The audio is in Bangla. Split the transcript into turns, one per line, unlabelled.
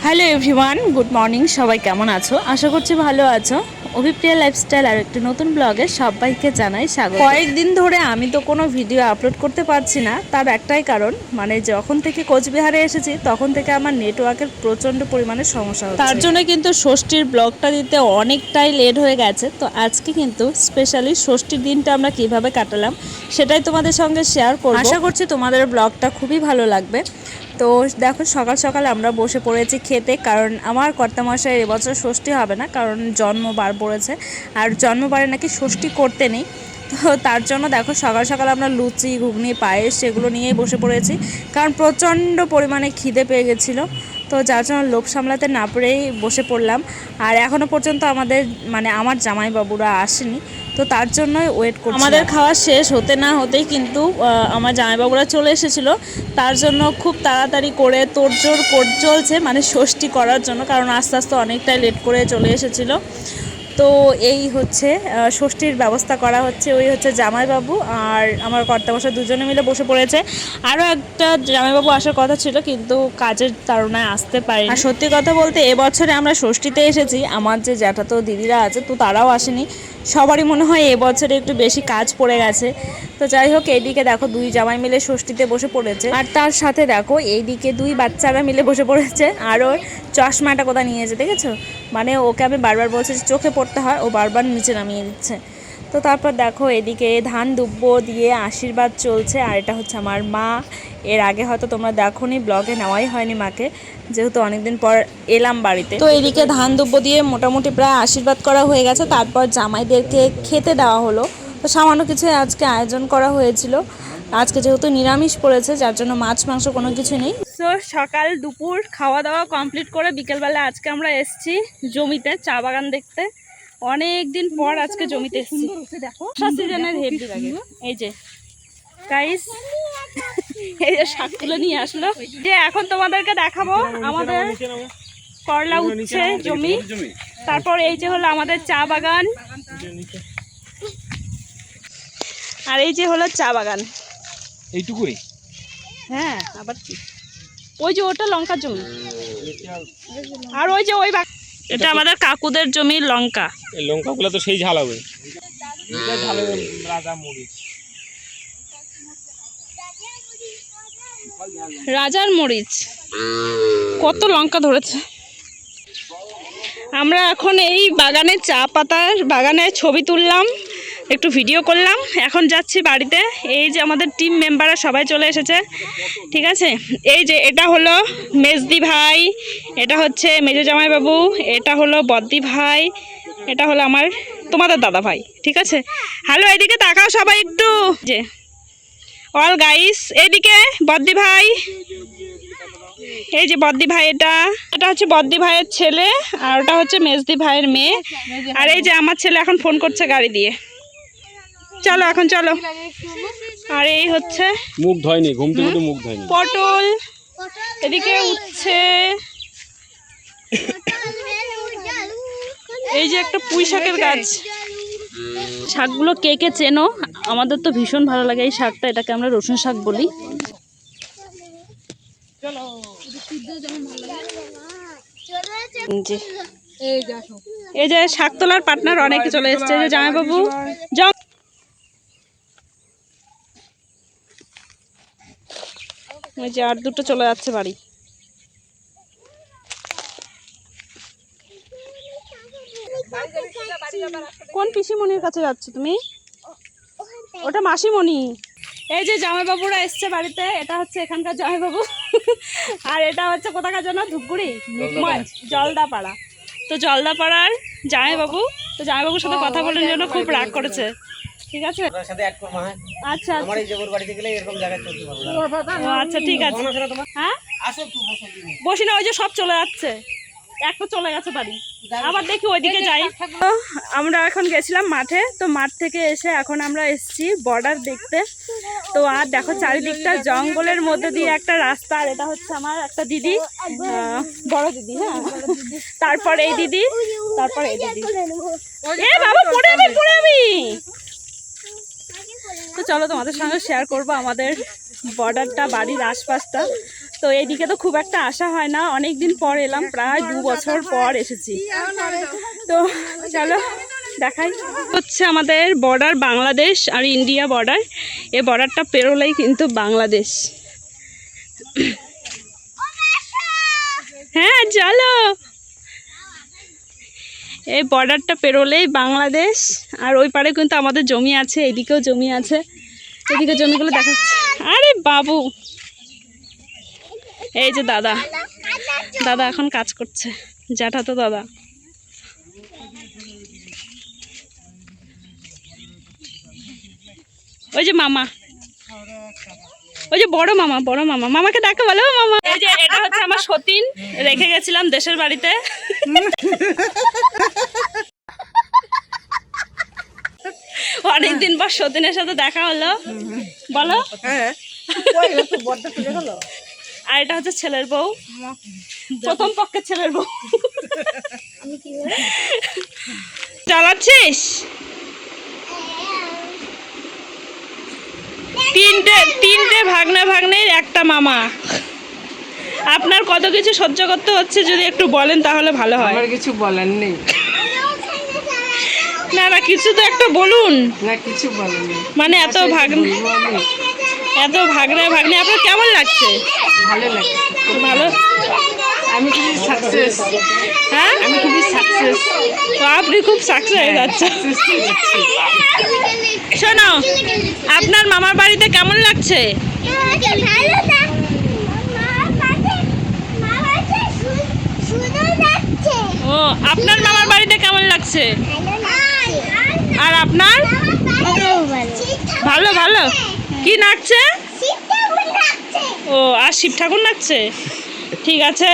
Hello everyone, good morning. সবাই কেমন আছো? আশা করছি ভালো আছো। অভিপ্রিয়া লাইফস্টাইল আর একটি নতুন ব্লগে সবাইকে জানাই স্বাগত। কয়েকদিন ধরে আমি তো কোনো ভিডিও আপলোড করতে পারছি না, তার একটাই কারণ, মানে যখন থেকে কোচবিহারে এসেছি তখন থেকে আমার নেটওয়ার্কের প্রচণ্ড পরিমাণে সমস্যা হচ্ছে। তার জন্য কিন্তু ষষ্ঠীর ব্লগটা দিতে অনেকটাই লেট হয়ে গেছে। তো আজকে কিন্তু স্পেশালি ষষ্ঠীর দিনটা আমরা কিভাবে কাটালাম সেটাই তোমাদের সঙ্গে শেয়ার করব। আশা করছি তোমাদের ব্লগটা খুবই ভালো লাগবে। তো দেখো, সকাল সকাল আমরা বসে পড়েছি খেতে, কারণ আমার কর্তামশাই এবছর ষষ্ঠী হবে না, কারণ জন্মবার পড়েছে আর জন্মবারে নাকি ষষ্ঠী করতে নেই। তো তার জন্য দেখো সকাল সকাল আমরা লুচি, ঘুগনি, পায়েস সেগুলো নিয়েই বসে পড়েছি, কারণ প্রচণ্ড পরিমাণে খিদে পেয়ে গেছিলো। তো যার জন্য লোভ সামলাতে না পেরেই বসে পড়লাম। আর এখনও পর্যন্ত আমাদের আমার জামাইবাবুরা আসেনি, তো তার জন্যই ওয়েট করছি। আমাদের খাওয়া শেষ হতে না হতেই কিন্তু আমার জামাইবাবুরা চলে এসেছিলো। তার জন্য খুব তাড়াতাড়ি করে তোড়জোড় চলছে, মানে ষষ্ঠী করার জন্য, কারণ আস্তে আস্তে অনেকটাই লেট করে চলে এসেছিলো। তো এই হচ্ছে ষষ্ঠীর ব্যবস্থা করা হচ্ছে। ওই হচ্ছে জামাইবাবু আর আমার কর্তামশাই দুজনে মিলে বসে পড়েছে। আরও একটা জামাইবাবু আসার কথা ছিল, কিন্তু কাজের তাড়নায় আসতে পারেনি। আর সত্যি কথা বলতে এবছরে আমরা ষষ্ঠীতে এসেছি, আমার যে জ্যাঠাতো দিদিরা আছে তো তারাও আসেনি। সবারই মনে হয় এবছরে একটু বেশি কাজ পড়ে গেছে। তো যাই হোক, এইদিকে দেখো দুই জামাই মিলে ষষ্ঠীতে বসে পড়েছে, আর তার সাথে দেখো এইদিকে দুই বাচ্চারা মিলে বসে পড়েছে। আর ওর চশমাটা কোথায় নিয়েছে দেখেছো? মানে ওকে আমি বারবার বলছি চোখে পড়তে হয়, ও বারবার নিচে নামিয়ে দিচ্ছে। তো তারপর দেখো এদিকে ধান দুব্বো দিয়ে আশীর্বাদ চলছে। আর এটা হচ্ছে আমার মা। এর আগে হয়তো তোমরা দেখোনি, ব্লগে নেওয়াই হয়নি মাকে, যেহেতু অনেকদিন পর এলাম বাড়িতে। তো এদিকে ধান দুব্বো দিয়ে মোটামুটি প্রায় আশীর্বাদ করা হয়ে গেছে। তারপর জামাইদেরকে খেতে দেওয়া হলো। তো সামান্য কিছু আজকে আয়োজন করা হয়েছিল। আজকে যেহেতু নিরামিষ পড়েছে, যার জন্য মাছ মাংস কোনো কিছু নেই। তো সকাল দুপুর খাওয়া দাওয়া কমপ্লিট করে বিকেলবেলা আজকে আমরা এসেছি জমিতে চা বাগান দেখতে। অনেক দিন পর আজকে জমিতে এসেছি। দেখো সিজনের হেভি লাগে। এই যে গাইস, এই যে শাক তুলে নিয়ে আসলো, যে এখন তোমাদেরকে দেখাবো আমাদের করলা উঠছে জমি। তারপর এই যে হলো আমাদের চা বাগান, আর এই যে হলো চা বাগান
এইটুকুই।
হ্যাঁ, আবার কি ওই যে ওটা লঙ্কার জমি, আর ওই যে ওই এটা আমাদের কাকুদের জমি লঙ্কা।
এই লঙ্কাগুলো তো সেই ঝাল হবে, এটা ঝাল হবে রাজা মরিচ।
রাজার মরিচ কত লঙ্কা ধরেছে। আমরা এখন এই বাগানে চা পাতার বাগানে ছবি তুললাম, একটু ভিডিও করলাম, এখন যাচ্ছি বাড়িতে। এই যে আমাদের টিম মেম্বাররা সবাই চলে এসেছে, ঠিক আছে। এই যে এটা হলো মেজদি ভাই, এটা হচ্ছে মেজো জামাইবাবু, এটা হলো বদ্দি ভাই, এটা হলো তোমাদের দাদা ভাই, ঠিক আছে। হ্যালো, এইদিকে তাকাও সবাই একটু। যে অল গাইস, এইদিকে বদ্দি ভাই, এই যে বদ্দি ভাই, এটা হচ্ছে বদ্দি ভাইয়ের ছেলে, আর ওটা হচ্ছে মেজদি ভাইয়ের মেয়ে। আর এই যে আমার ছেলে এখন ফোন করছে গাড়ি দিয়ে। চলো এখন চলো। আর এই হচ্ছে
মুখ ধয়নি, ঘুম থেকে উঠে মুখ ধয়নি।
পটল এদিকে উঠছে। এই যে একটা পুঁই শাকের গাছ। শাকগুলো কে কে চেনো? আমাদের তো ভীষণ ভালো লাগে এই শাকটা, এটাকে আমরা রসুন শাক বলি। এই যে শাক তোলার পার্টনার অনেকে চলে এসছে, যে জামাইবাবু ওই যে আর দুটো চলে যাচ্ছে বাড়ি। কোন পিসিমণির কাছে যাচ্ছ তুমি? ওটা মাসিমণি। এই যে জামাইবাবুরা এসছে বাড়িতে, এটা হচ্ছে এখানকার জামাইবাবু, আর এটা হচ্ছে কোথাকার জন্য ধূপগুড়ি জলদাপাড়া। তো জলদাপাড়ার জামাইবাবু, তো জামাইবাবুর সাথে কথা বলার জন্য খুব রাগ করেছে, ঠিক আছে। আচ্ছা আচ্ছা ঠিক আছে, হ্যাঁ বসি না, ওই যে সব চলে যাচ্ছে, একটা চলে গেছে বাড়ি, আবার দেখি ওইদিকে যাই। আমরা এখন গেছিলাম মাঠে, তো মাঠ থেকে এসে এখন আমরা এসেছি বর্ডার দেখতে। তো আর দেখো চারিদিকটা জঙ্গলের মধ্যে দিয়ে একটা রাস্তা, আর এটা হচ্ছে আমার একটা দিদি, বড় দিদি, হ্যাঁ, তারপর এই দিদি, তারপর এই দিদি। এ বাবা, পড়ে যাবি। তো চলো তোমাদের সঙ্গে শেয়ার করবো আমাদের বর্ডারটা, বাড়ির আশপাশটা। তো এইদিকে তো খুব একটা আসা হয় না, অনেক দিন পর এলাম, প্রায় 2 বছর পর এসেছি। তো চলো দেখাই। হচ্ছে আমাদের বর্ডার বাংলাদেশ আর ইন্ডিয়া বর্ডার। এই বর্ডারটা পেরোলেই কিন্তু বাংলাদেশ। হ্যাঁ চলো, এই বর্ডারটা পেরোলেই বাংলাদেশ। আর ওই পারে কিন্তু আমাদের জমি আছে, এদিকেও জমি আছে, এদিকে জমিগুলো দেখাচ্ছে। আরে বাবু, এই যে দাদা, দাদা এখন কাজ করছে, জ্যাঠা তো দাদা। ওই যে মামা, ওই যে বড় মামা, বড় মামা, মামাকে ডাকে বলো মামা। এই যে এটা হচ্ছে আমার সতীন, রেখে গেছিলাম দেশের বাড়িতে। অনেকদিন পর সতীনের সাথে দেখা হলো, বলো। আর এটা হচ্ছে ছেলের বউ, প্রথম পক্ষের ছেলের বউ। চালাচ্ছিস? তিনটে ভাগ্নের একটা মামা। আপনার কত কিছু সহ্য করতে হচ্ছে, যদি একটু বলেন তাহলে ভালো হয়।
আমার কিছু বলার নেই।
না না, কিছু তো একটা বলুন।
না, কিছু বলার নেই।
মানে এত ভাগ্নে আপনার কেমন লাগছে?
ভালো লাগে,
ভালো।
আমি খুবই সাকসেস।
হ্যাঁ,
আমি খুবই সাকসেস।
তো আপনি খুব সাকসেস হয়ে যাচ্ছে। শোনো, আপনার মামার বাড়িতে কেমন লাগছে? ও, আপনার মামার বাড়িতে কেমন লাগছে? আর আপনার? ভালো ভালো। কি নাচছে? ও, আর শিব ঠাকুর নাচছে। ঠিক আছে।